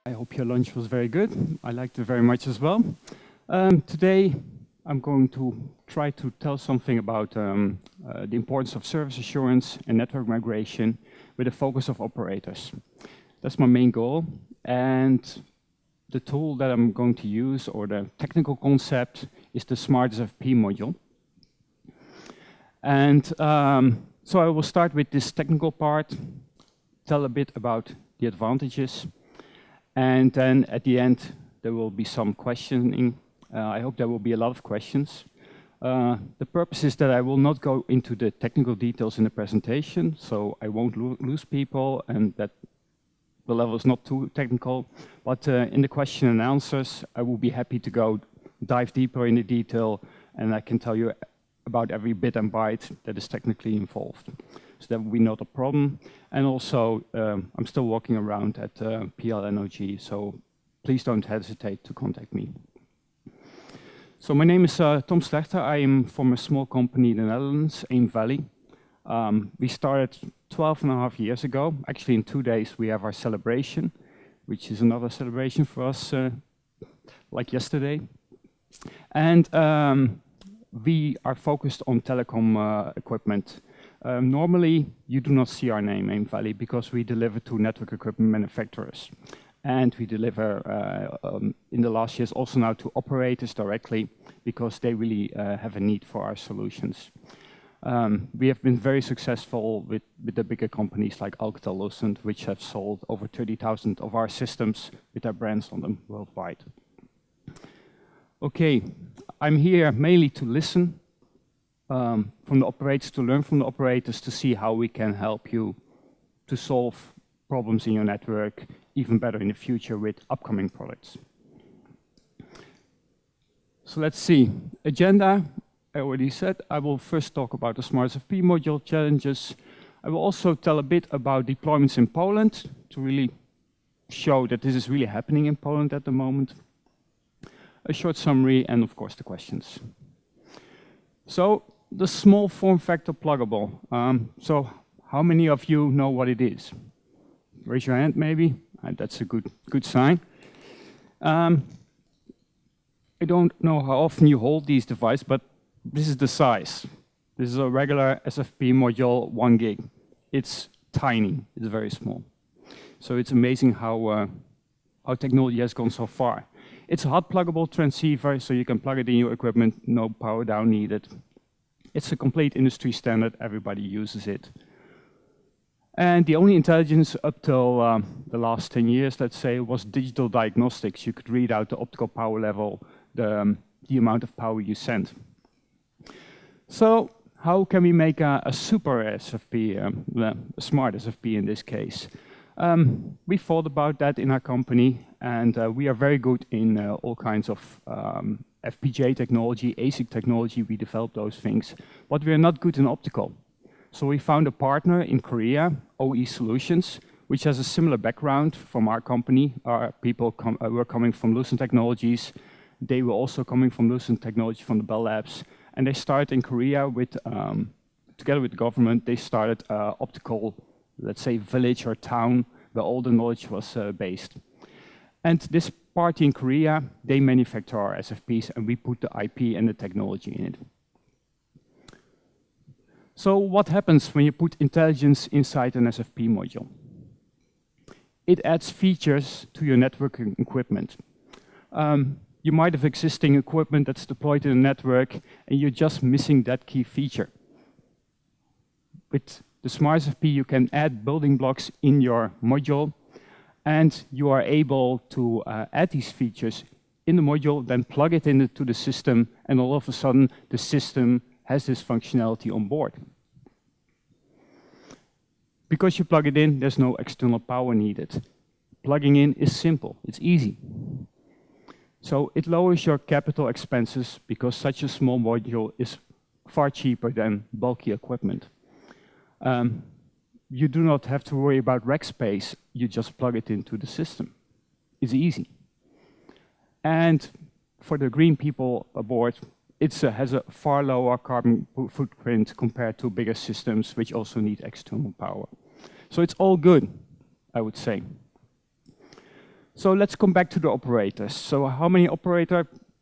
I hope your lunch was very good. I liked it very much as well. Today, I'm going to try to tell something about the importance of service assurance and network migration with a focus of operators. That's my main goal. And the tool that I'm going to use, or the technical concept, is the Smart SFP module. And so I will start with this technical part, tell a bit about the advantages, and then at the end there will be some questioning. I hope there will be a lot of questions. The purpose is that I will not go into the technical details in the presentation, so I won't lose people, and that the level is not too technical. But in the question and answers, I will be happy to dive deeper in the detail, and I can tell you about every bit and byte that is technically involved. So that will be not a problem. And also, I'm still walking around at PLNOG, so please don't hesitate to contact me. So my name is Tom Slegter. I am from a small company in the Netherlands, Aim Valley. We started 12.5 years ago. Actually, in 2 days, we have our celebration, which is another celebration for us, like yesterday. And we are focused on telecom equipment. Normally, you do not see our name, Aim Valley, because we deliver to network equipment manufacturers. And we deliver, in the last years, also now to operators directly, because they really have a need for our solutions. We have been very successful with the bigger companies like Optical, which have sold over 30,000 of our systems with our brands on them worldwide. Okay, I'm here mainly to listen from the operators, to learn from the operators, to see how we can help you to solve problems in your network even better in the future with upcoming products. So let's see. Agenda, I already said. I will first talk about the Smart SFP module challenges. I will also tell a bit about deployments in Poland to really show that this is really happening in Poland at the moment. A short summary, and of course the questions. So the small form factor pluggable. So how many of you know what it is? Raise your hand maybe. That's a good sign. I don't know how often you hold these devices, but this is the size. This is a regular SFP module, 1 gig. It's tiny, it's very small. So it's amazing how technology has gone so far. It's a hot pluggable transceiver, so you can plug it in your equipment, no power down needed. It's a complete industry standard, everybody uses it. And the only intelligence up till the last 10 years, let's say, was digital diagnostics. You could read out the optical power level, the amount of power you send. So how can we make a super SFP, a smart SFP in this case? We thought about that in our company, and we are very good in all kinds of FPGA technology, ASIC technology. We develop those things, but we are not good in optical. So we found a partner in Korea, OE Solutions, which has a similar background from our company. Our people were coming from Lucent Technologies. They were also coming from Lucent Technology from the Bell Labs. And they started in Korea with, together with the government, they started optical, let's say, village or town where all the knowledge was based. And this party in Korea, they manufacture our SFPs, and we put the IP and the technology in it. So what happens when you put intelligence inside an SFP module? It adds features to your networking equipment. You might have existing equipment that's deployed in a network, and you're just missing that key feature. With the Smart SFP, you can add building blocks in your module, and you are able to add these features in the module, then plug it into the system, and all of a sudden, the system has this functionality on board. Because you plug it in, there's no external power needed. Plugging in is simple, it's easy. So it lowers your capital expenses because such a small module is far cheaper than bulky equipment. You do not have to worry about rack space, you just plug it into the system. It's easy. And for the green people aboard, it has a far lower carbon footprint compared to bigger systems which also need external power. So it's all good, I would say. So let's come back to the operators. So how many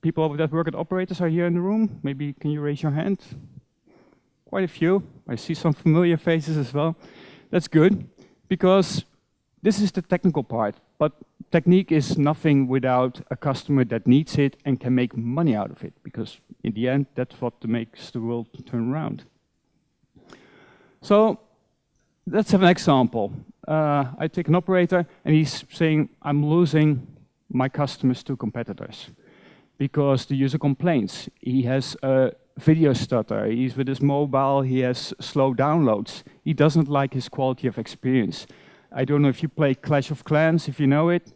people that work at operators are here in the room? Maybe can you raise your hand? Quite a few. I see some familiar faces as well. That's good, because this is the technical part. But technique is nothing without a customer that needs it and can make money out of it, because in the end, that's what makes the world turn around. So let's have an example. I take an operator, and he's saying, I'm losing my customers to competitors because the user complains. He has a video stutter. He's with his mobile. He has slow downloads. He doesn't like his quality of experience. I don't know if you play Clash of Clans, if you know it.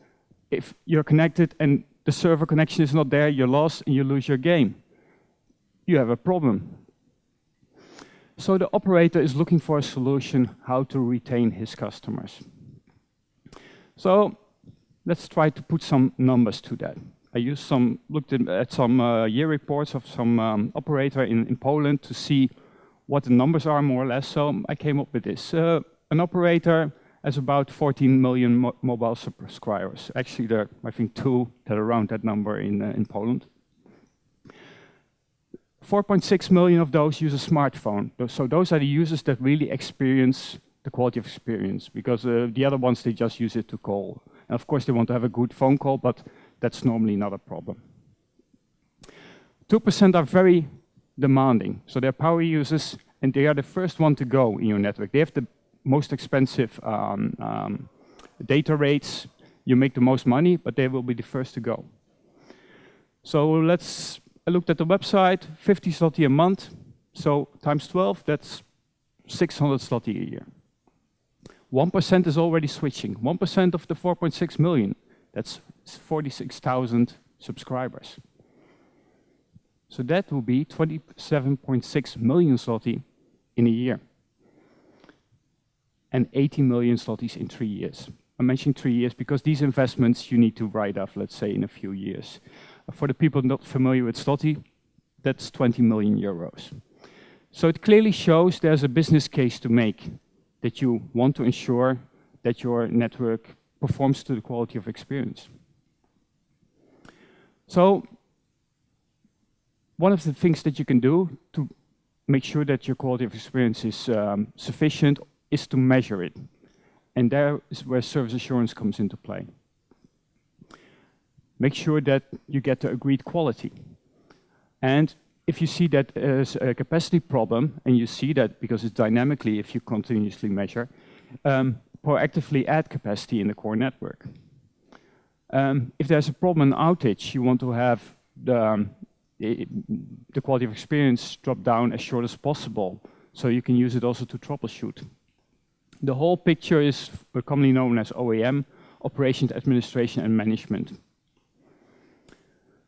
If you're connected and the server connection is not there, you're lost and you lose your game. You have a problem. So the operator is looking for a solution how to retain his customers. So let's try to put some numbers to that. I looked at some year reports of some operator in Poland to see what the numbers are more or less. So I came up with this. An operator has about 14 million mobile subscribers. Actually, there are, I think, 2 that are around that number in Poland. 4.6 million of those use a smartphone. So those are the users that really experience the quality of experience, because the other ones, they just use it to call. And of course, they want to have a good phone call, but that's normally not a problem. 2% are very demanding. So they're power users, and they are the first one to go in your network. They have the most expensive data rates. You make the most money, but they will be the first to go. So I looked at the website, 50 zloty a month, so times 12, that's 600 zloty a year. 1% is already switching. 1% of the 4.6 million, that's 46,000 subscribers. So that will be 27.6 million zloty in a year. And 80 million zlotys in 3 years. I mentioned 3 years because these investments you need to write off, let's say, in a few years. For the people not familiar with zloty, that's 20 million euros. So it clearly shows there's a business case to make, that you want to ensure that your network performs to the quality of experience. So one of the things that you can do to make sure that your quality of experience is sufficient is to measure it. And there is where service assurance comes into play. Make sure that you get the agreed quality. And if you see that there's a capacity problem, and you see that because it's dynamically, if you continuously measure, proactively add capacity in the core network. If there's a problem, an outage, you want to have the quality of experience drop down as short as possible, so you can use it also to troubleshoot. The whole picture is commonly known as OAM, Operations, Administration and Management.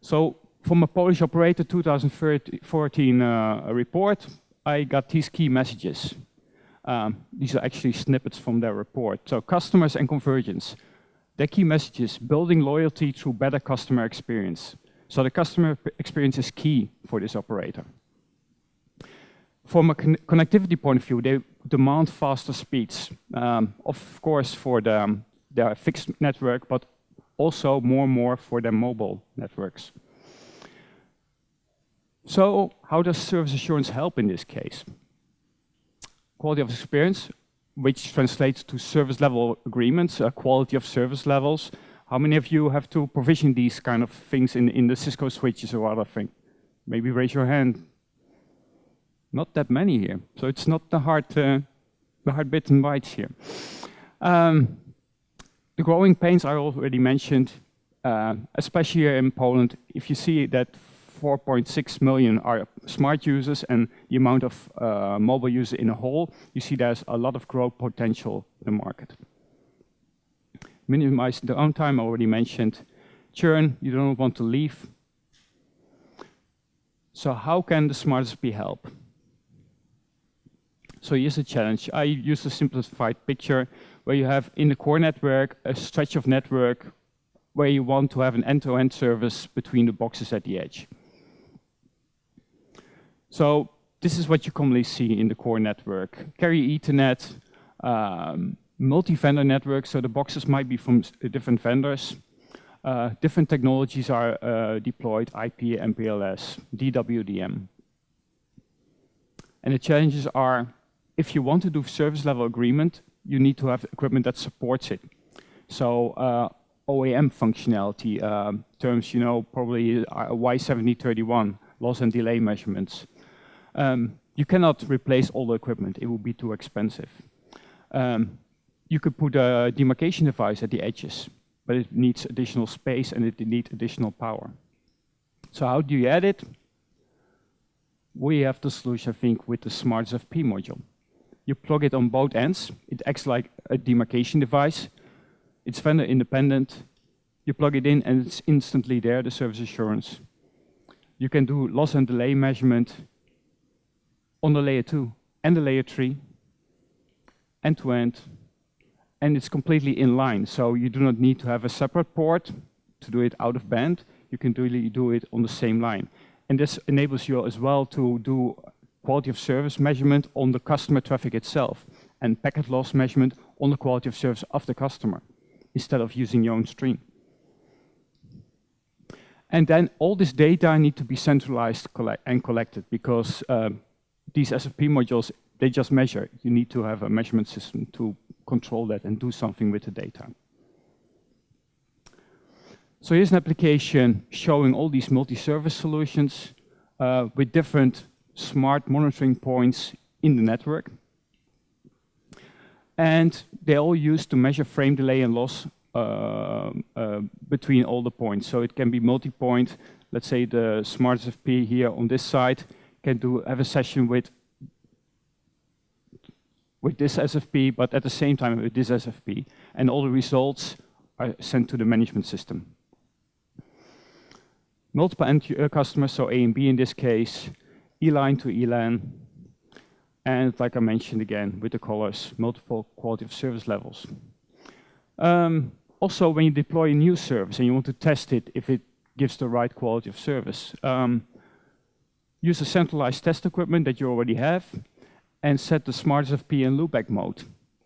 So from a Polish operator 2014 report, I got these key messages. These are actually snippets from their report. So customers and convergence. Their key messages: building loyalty through better customer experience. So the customer experience is key for this operator. From a connectivity point of view, they demand faster speeds, of course for their fixed network, but also more and more for their mobile networks. So how does service assurance help in this case? Quality of experience, which translates to service level agreements, quality of service levels. How many of you have to provision these kind of things in the Cisco switches or other thing? Maybe raise your hand. Not that many here, so it's not the hard bit and bytes here. The growing pains I already mentioned, especially here in Poland. If you see that 4.6 million are smart users and the amount of mobile users in a whole, you see there's a lot of growth potential in the market. Minimize the downtime, I already mentioned. Churn, you don't want to leave. So how can the Smart SFP help? So here's a challenge. I use a simplified picture where you have in the core network a stretch of network where you want to have an end-to-end service between the boxes at the edge. So this is what you commonly see in the core network. Carrier Ethernet, multi-vendor network, so the boxes might be from different vendors. Different technologies are deployed, IP, MPLS, DWDM. And the challenges are, if you want to do service level agreement, you need to have equipment that supports it. So OEM functionality, terms, you know, probably Y7031, loss and delay measurements. You cannot replace all the equipment, it would be too expensive. You could put a demarcation device at the edges, but it needs additional space and it needs additional power. So how do you add it? We have the solution, I think, with the Smart SFP module. You plug it on both ends. It acts like a demarcation device. It's vendor independent. You plug it in and it's instantly there, the service assurance. You can do loss and delay measurement on the layer 2 and the layer 3, end to end, and it's completely in line. So you do not need to have a separate port to do it out of band. You can really do it on the same line. And this enables you as well to do quality of service measurement on the customer traffic itself and packet loss measurement on the quality of service of the customer instead of using your own stream. And then all this data need to be centralized and collected because these SFP modules, they just measure. You need to have a measurement system to control that and do something with the data. So here's an application showing all these multi-service solutions with different smart monitoring points in the network. And they all used to measure frame delay and loss between all the points. So it can be multi-point. Let's say the Smart SFP here on this side can have a session with this SFP, but at the same time with this SFP. And all the results are sent to the management system. Multiple end customers, so A and B in this case, E-line to E-LAN, and like I mentioned again, with the colors, multiple quality of service levels. Also, when you deploy a new service and you want to test it if it gives the right quality of service, use a centralized test equipment that you already have and set the Smart SFP in loopback mode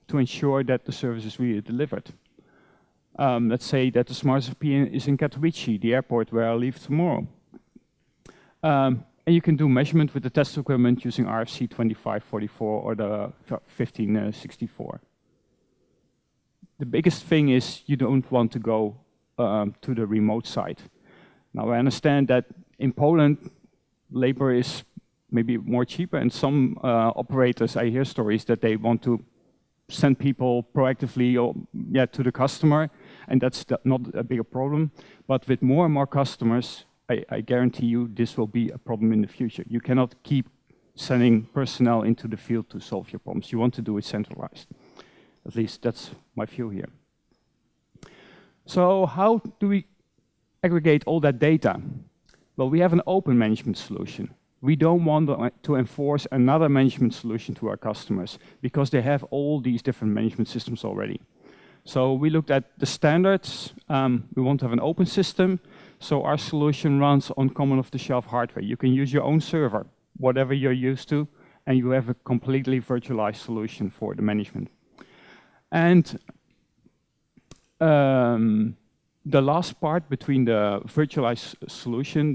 to ensure that the service is really delivered. Let's say that the Smart SFP is in Katowice, the airport where I leave tomorrow. And you can do measurement with the test equipment using RFC 2544 or the 1564. The biggest thing is you don't want to go to the remote site. Now I understand that in Poland, labor is maybe more cheaper, and some operators, I hear stories that they want to send people proactively to the customer, and that's not a bigger problem. But with more and more customers, I guarantee you this will be a problem in the future. You cannot keep sending personnel into the field to solve your problems. You want to do it centralized. At least that's my view here. So how do we aggregate all that data? Well, we have an open management solution. We don't want to enforce another management solution to our customers because they have all these different management systems already. So we looked at the standards. We want to have an open system. So our solution runs on common off-the-shelf hardware. You can use your own server, whatever you're used to, and you have a completely virtualized solution for the management. And the last part between the virtualized solution,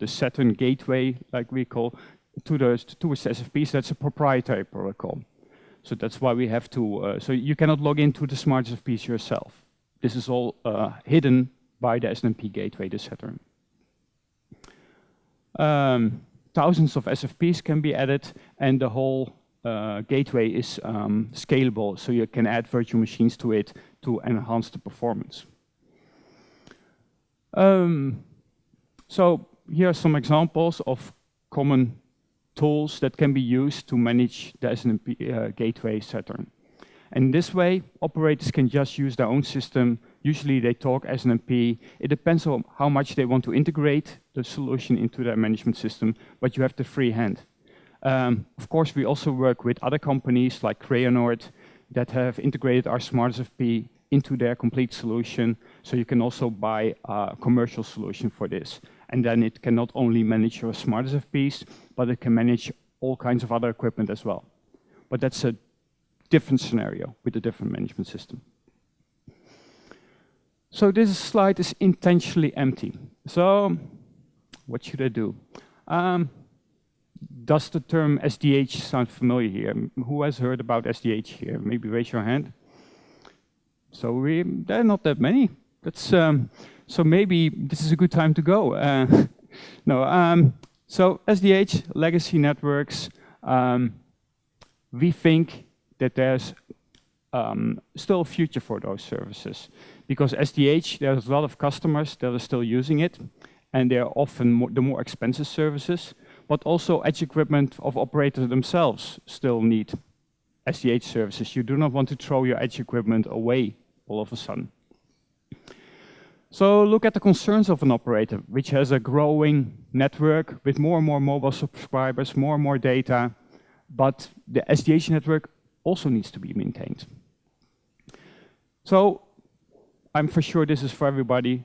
the Saturn gateway, like we call, towards the SFPs, that's a proprietary protocol. So that's why we have to, so you cannot log into the Smart SFPs yourself. This is all hidden by the SNMP gateway, the Saturn. Thousands of SFPs can be added, and the whole gateway is scalable, so you can add virtual machines to it to enhance the performance. So here are some examples of common tools that can be used to manage the SNMP gateway Saturn. And this way, operators can just use their own system. Usually they talk SNMP. It depends on how much they want to integrate the solution into their management system, but you have the free hand. Of course, we also work with other companies like Crayonord that have integrated our Smart SFP into their complete solution. So you can also buy a commercial solution for this. And then it can not only manage your Smart SFPs, but it can manage all kinds of other equipment as well. But that's a different scenario with a different management system. So this slide is intentionally empty. So what should I do? Does the term SDH sound familiar here? Who has heard about SDH here? Maybe raise your hand. So there are not that many. That's so maybe this is a good time to go. So SDH, legacy networks, we think that there's still a future for those services. Because SDH, there's a lot of customers that are still using it, and they're often the more expensive services, but also edge equipment of operators themselves still need SDH services. You do not want to throw your edge equipment away all of a sudden. So look at the concerns of an operator, which has a growing network with more and more mobile subscribers, more and more data, but the SDH network also needs to be maintained. So I'm for sure this is for everybody.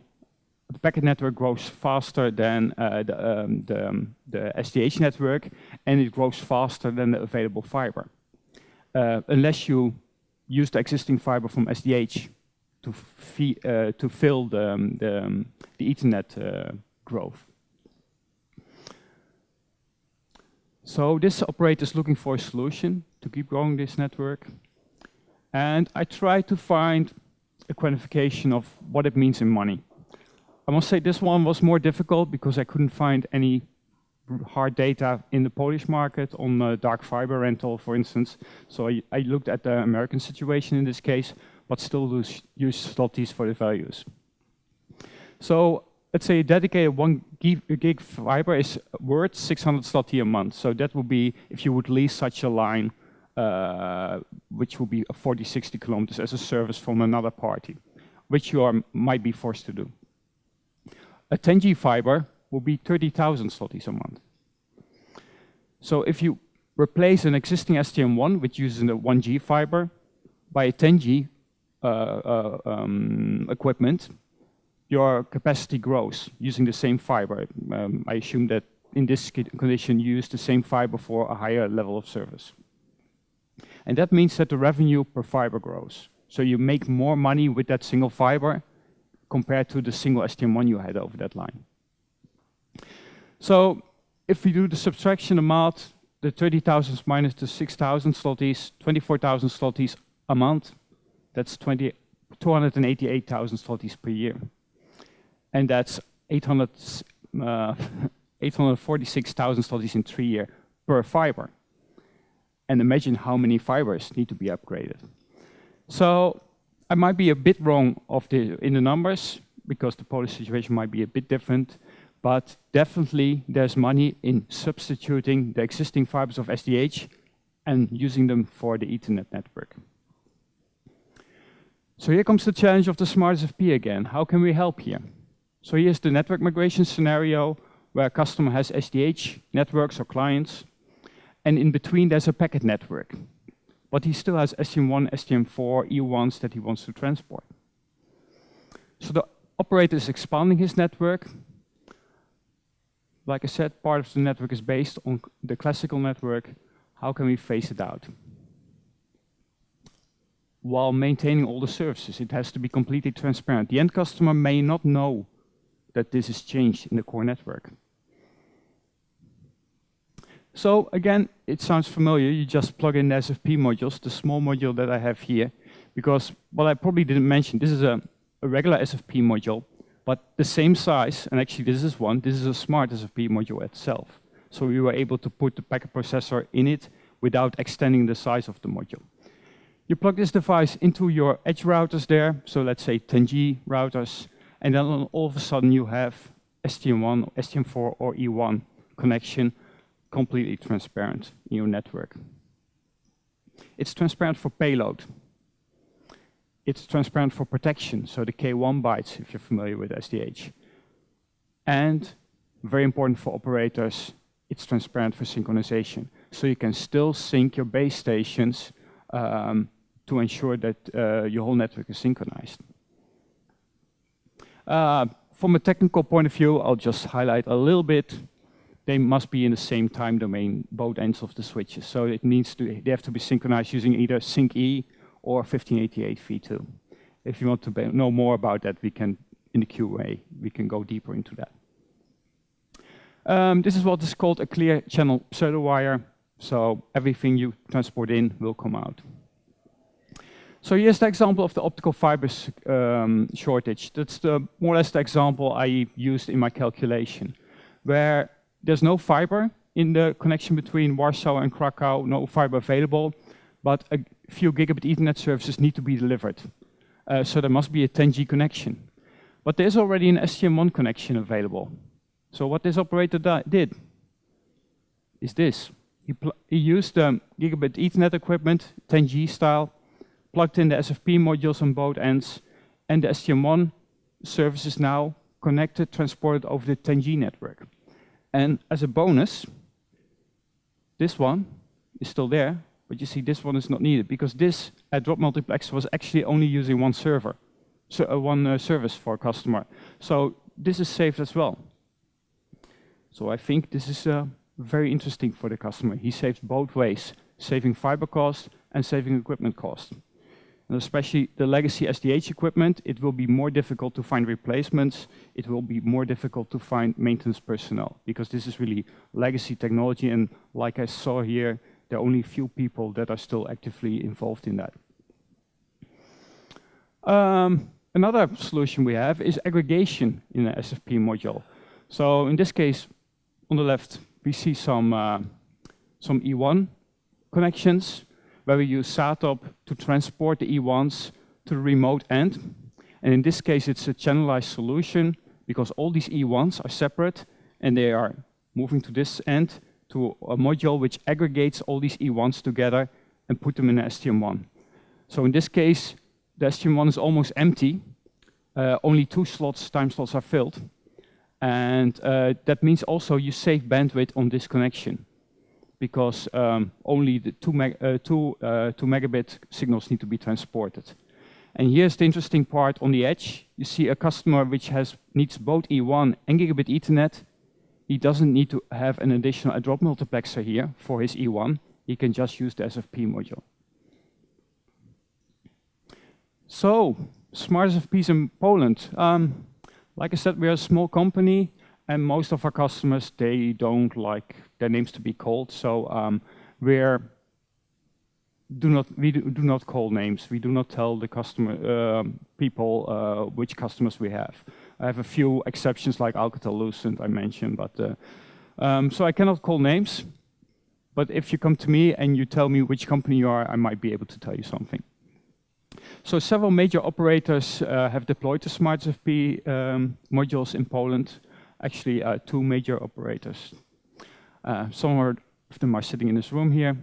The packet network grows faster than the SDH network, and it grows faster than the available fiber. Unless you use the existing fiber from SDH to fill the Ethernet growth. So this operator is looking for a solution to keep growing this network. And I tried to find a quantification of what it means in money. I must say this one was more difficult because I couldn't find any hard data in the Polish market on dark fiber rental, for instance. So I looked at the American situation in this case, but still use zlotys for the values. So let's say a dedicated 1 gig fiber is worth 600 zloty a month. So that would be if you would lease such a line, which would be 40, 60 kilometers as a service from another party, which you might be forced to do. A 10G fiber will be 30,000 zlotys a month. So if you replace an existing STM1, which uses a 1G fiber, by a 10G equipment, your capacity grows using the same fiber. I assume that in this condition you use the same fiber for a higher level of service. And that means that the revenue per fiber grows. So you make more money with that single fiber compared to the single STM1 you had over that line. So if we do the subtraction amount, the 30,000 minus the 6,000 zlotys, 24,000 zlotys a month, that's 288,000 zlotys per year. And that's 846,000 zlotys in 3 years per fiber. And imagine how many fibers need to be upgraded. So I might be a bit wrong in the numbers, because the Polish situation might be a bit different, but definitely there's money in substituting the existing fibers of SDH and using them for the Ethernet network. So here comes the challenge of the Smart SFP again. How can we help here? So here's the network migration scenario where a customer has SDH networks or clients, and in between there's a packet network. But he still has STM1, STM4, E1s that he wants to transport. So the operator is expanding his network. Like I said, part of the network is based on the classical network. How can we phase it out? While maintaining all the services, it has to be completely transparent. The end customer may not know that this is changed in the core network. So again, it sounds familiar. You just plug in the SFP modules, the small module that I have here, because what I probably didn't mention, this is a regular SFP module, but the same size, and actually this is a Smart SFP module itself. So we were able to put the packet processor in it without extending the size of the module. You plug this device into your edge routers there, so let's say 10G routers, and then all of a sudden you have STM1, STM4 or E1 connection completely transparent in your network. It's transparent for payload. It's transparent for protection, so the K1 bytes, if you're familiar with SDH. And very important for operators, it's transparent for synchronization. So you can still sync your base stations to ensure that your whole network is synchronized. From a technical point of view, I'll just highlight a little bit. They must be in the same time domain, both ends of the switches. So they have to be synchronized using either Sync E or 1588 V2. If you want to know more about that, we can, in the QA, we can go deeper into that. This is what is called a clear channel pseudo-wire. So everything you transport in will come out. So here's the example of the optical fibers shortage. That's more or less the example I used in my calculation, where there's no fiber in the connection between Warsaw and Krakow, no fiber available, but a few gigabit Ethernet services need to be delivered. So there must be a 10G connection. But there's already an STM1 connection available. So what this operator did is this. He used gigabit Ethernet equipment, 10G style, plugged in the SFP modules on both ends, and the STM1 service is now connected, transported over the 10G network. And as a bonus, this one is still there, but you see this one is not needed because this drop multiplexer was actually only using one server, so one service for a customer. So this is saved as well. So I think this is very interesting for the customer. He saves both ways, saving fiber cost and saving equipment cost. And especially the legacy SDH equipment, it will be more difficult to find replacements. It will be more difficult to find maintenance personnel because this is really legacy technology. And like I saw here, there are only a few people that are still actively involved in that. Another solution we have is aggregation in an SFP module. So in this case, on the left, we see some E1 connections, where we use SATOP to transport the E1s to the remote end. And in this case, it's a channelized solution because all these E1s are separate and they are moving to this end to a module which aggregates all these E1s together and put them in an STM1. So in this case, the STM1 is almost empty. Only 2 time slots are filled. And that means also you save bandwidth on this connection, because only the 2 megabit signals need to be transported. And here's the interesting part on the edge. You see a customer which needs both E1 and gigabit Ethernet. He doesn't need to have an additional drop multiplexer here for his E1. He can just use the SFP module. So, Smart SFPs in Poland. Like I said, we're a small company, and most of our customers, they don't like their names to be called. So we do not call names. We do not tell the customer people which customers we have. I have a few exceptions like Alcatel-Lucent I mentioned, but so I cannot call names. But if you come to me and you tell me which company you are, I might be able to tell you something. So several major operators have deployed the Smart SFP modules in Poland. Actually, 2 major operators. Some of them are sitting in this room here.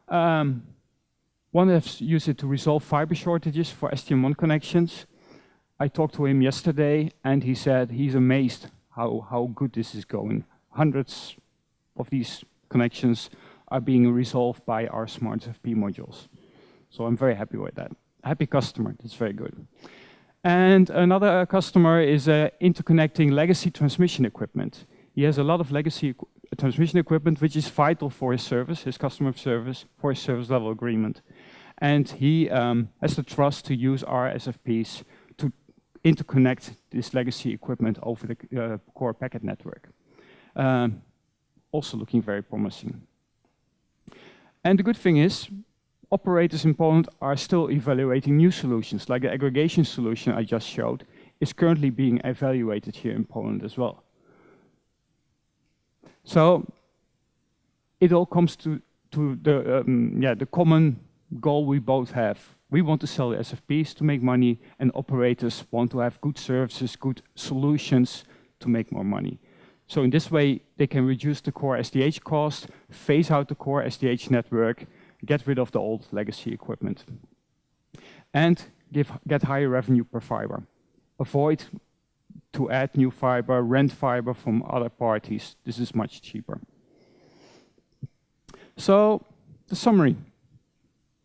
One has used it to resolve fiber shortages for STM1 connections. I talked to him yesterday, and he said he's amazed how good this is going. Hundreds of these connections are being resolved by our Smart SFP modules. So I'm very happy with that. Happy customer, that's very good. And another customer is interconnecting legacy transmission equipment. He has a lot of legacy transmission equipment which is vital for his service, his customer service, for his service level agreement. And he has the trust to use our SFPs to interconnect this legacy equipment over the core packet network. Also looking very promising. And the good thing is, operators in Poland are still evaluating new solutions, like the aggregation solution I just showed is currently being evaluated here in Poland as well. So it all comes to the common goal we both have. We want to sell the SFPs to make money, and operators want to have good services, good solutions to make more money. So in this way, they can reduce the core SDH cost, phase out the core SDH network, get rid of the old legacy equipment, and get higher revenue per fiber. Avoid to add new fiber, rent fiber from other parties. This is much cheaper. So, the summary.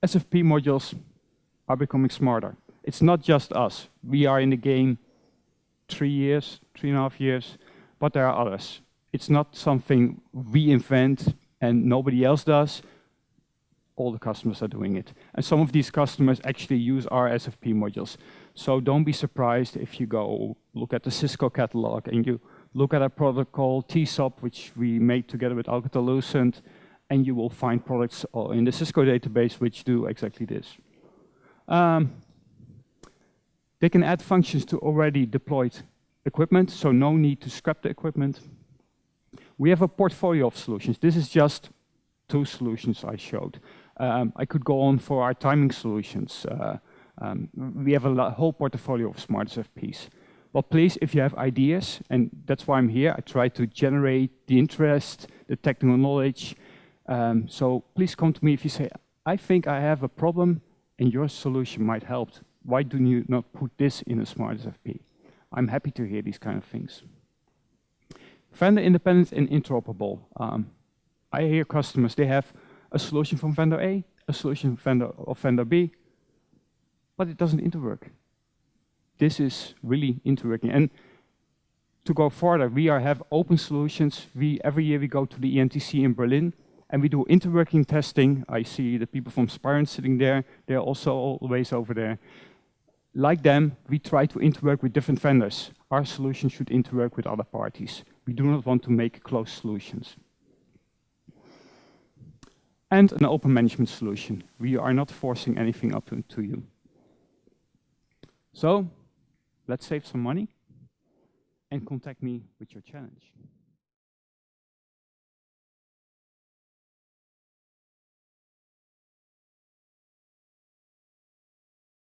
SFP modules are becoming smarter. It's not just us. We are in the game 3 years, 3.5 years, but there are others. It's not something we invent and nobody else does. all the customers are doing it. And some of these customers actually use our SFP modules. So don't be surprised if you go look at the Cisco catalog and you look at a product called TSOP, which we made together with Alcatel-Lucent, and you will find products in the Cisco database which do exactly this. They can add functions to already deployed equipment, so no need to scrap the equipment. We have a portfolio of solutions. This is just 2 solutions I showed. I could go on for our timing solutions. We have a whole portfolio of Smart SFPs. But please, if you have ideas, and that's why I'm here, I try to generate the interest, the technical knowledge. So please come to me if you say, I think I have a problem and your solution might help. Why do you not put this in a Smart SFP? I'm happy to hear these kind of things. Vendor independent and interoperable. I hear customers, they have a solution from vendor A, a solution of vendor B, but it doesn't interwork. This is really interworking. And to go further, we have open solutions. Every year we go to the ENTC in Berlin and we do interworking testing. I see the people from Spirent sitting there. They're also always over there. Like them, we try to interwork with different vendors. Our solution should interwork with other parties. We do not want to make closed solutions. And an open management solution. We are not forcing anything up to you. So, let's save some money and contact me with your challenge.